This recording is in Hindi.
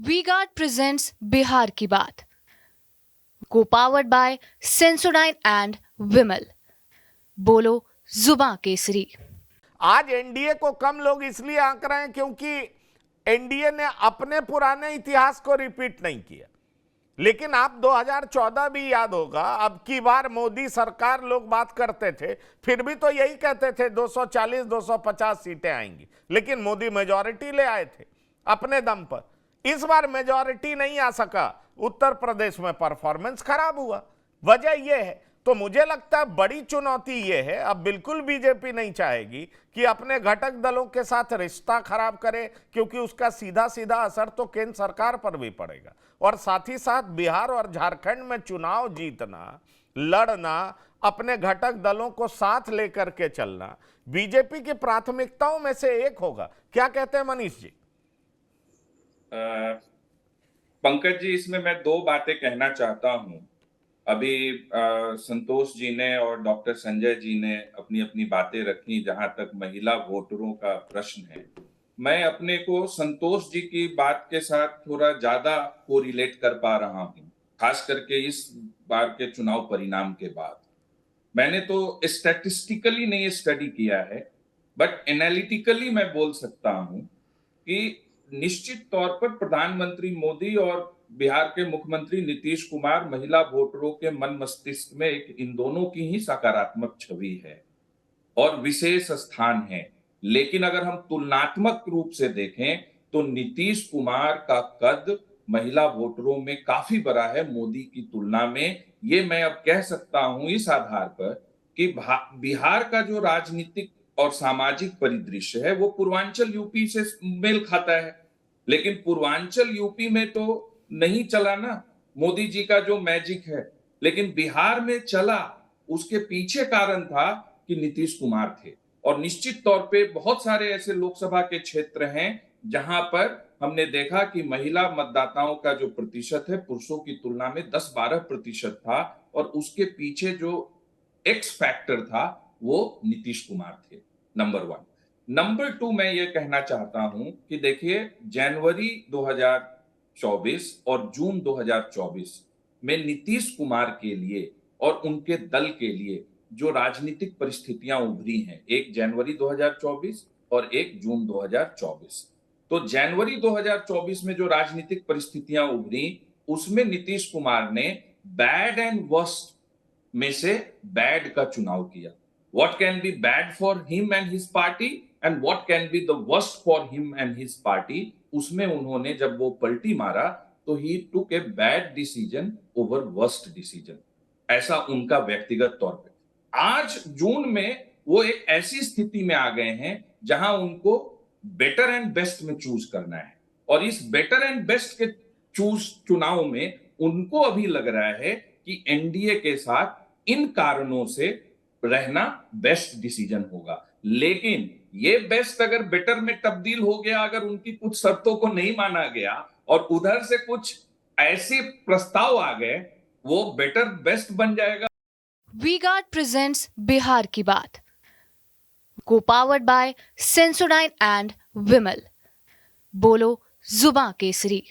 वी गार्ड प्रेजेंट्स बिहार की बात, को पावर्ड बाय सेंसोडाइन एंड विमल। बोलो जुबां केसरी। आज एनडीए को कम लोग इसलिए आंक रहे हैं क्योंकि एनडीए ने अपने पुराने इतिहास को रिपीट नहीं किया। लेकिन आप 2014 भी याद होगा, अब की बार मोदी सरकार लोग बात करते थे, फिर भी तो यही कहते थे 240 250 सीटें आएंगी, लेकिन मोदी मेजॉरिटी ले आए थे अपने दम पर। इस बार मेजॉरिटी नहीं आ सका, उत्तर प्रदेश में परफॉर्मेंस खराब हुआ। वजह यह है, तो मुझे लगता है बड़ी चुनौती यह है, अब बिल्कुल बीजेपी नहीं चाहेगी कि अपने घटक दलों के साथ रिश्ता खराब करे, क्योंकि उसका सीधा सीधा असर तो केंद्र सरकार पर भी पड़ेगा। और साथ ही साथ बिहार और झारखंड में चुनाव जीतना, लड़ना, अपने घटक दलों को साथ लेकर के चलना बीजेपी की प्राथमिकताओं में से एक होगा। क्या कहते हैं मनीष जी? पंकज जी, इसमें मैं दो बातें कहना चाहता हूं। अभी संतोष जी ने और डॉक्टर संजय जी ने अपनी अपनी बातें रखी। जहां तक महिला वोटरों का प्रश्न है, मैं अपने को संतोष जी की बात के साथ थोड़ा ज्यादा कोरिलेट कर पा रहा हूं, खास करके इस बार के चुनाव परिणाम के बाद। मैंने तो स्टैटिस्टिकली नहीं स्टडी किया है, बट एनालिटिकली मैं बोल सकता हूं कि निश्चित तौर पर प्रधानमंत्री मोदी और बिहार के मुख्यमंत्री नीतीश कुमार महिला वोटरों के मन मस्तिष्क में एक इन दोनों की ही सकारात्मक छवि है और विशेष स्थान है। लेकिन अगर हम तुलनात्मक रूप से देखें तो नीतीश कुमार का कद महिला वोटरों में काफी बड़ा है मोदी की तुलना में। ये मैं अब कह सकता हूं इस आधार पर कि बिहार का जो राजनीतिक और सामाजिक परिदृश्य है वो पूर्वांचल यूपी से मेल खाता है, लेकिन पूर्वांचल यूपी में तो नहीं चला ना मोदी जी का जो मैजिक है, लेकिन बिहार में चला। उसके पीछे कारण था कि नीतीश कुमार थे। और निश्चित तौर पे बहुत सारे ऐसे लोकसभा के क्षेत्र हैं जहां पर हमने देखा कि महिला मतदाताओं का जो प्रतिशत है पुरुषों की तुलना में 10-12% था, और उसके पीछे जो एक्स फैक्टर था वो नीतीश कुमार थे। नंबर 1। नंबर 2, मैं ये कहना चाहता हूं कि देखिए, जनवरी 2024 और जून 2024 में नीतीश कुमार के लिए और उनके दल के लिए जो राजनीतिक परिस्थितियां उभरी हैं, एक जनवरी 2024 और एक जून 2024। तो जनवरी 2024 में जो राजनीतिक परिस्थितियां उभरी, उसमें नीतीश कुमार ने बैड एंड वर्स्ट में से बैड का चुनाव किया। What can be bad for him and his party and what can be the worst for him and his party, उसमें उन्होंने जब वो पलटी मारा तो he took a bad decision over worst decision, ऐसा उनका व्यक्तिगत तौर पे। आज जून में वो एक ऐसी स्थिति में आ गए हैं जहां उनको बेटर एंड बेस्ट में चूज करना है, और इस बेटर एंड बेस्ट के चुनाव में उनको अभी लग रहा है कि एनडीए के साथ इन कारणों से रहना बेस्ट डिसीजन होगा। लेकिन ये बेस्ट अगर बेटर में तब्दील हो गया, अगर उनकी कुछ शर्तों को नहीं माना गया और उधर से कुछ ऐसे प्रस्ताव आ गए, वो बेटर बेस्ट बन जाएगा। वी गार्ड प्रेजेंट्स बिहार की बात, को पावर्ड बाय सेंसोडाइन एंड विमल। बोलो जुबां केसरी।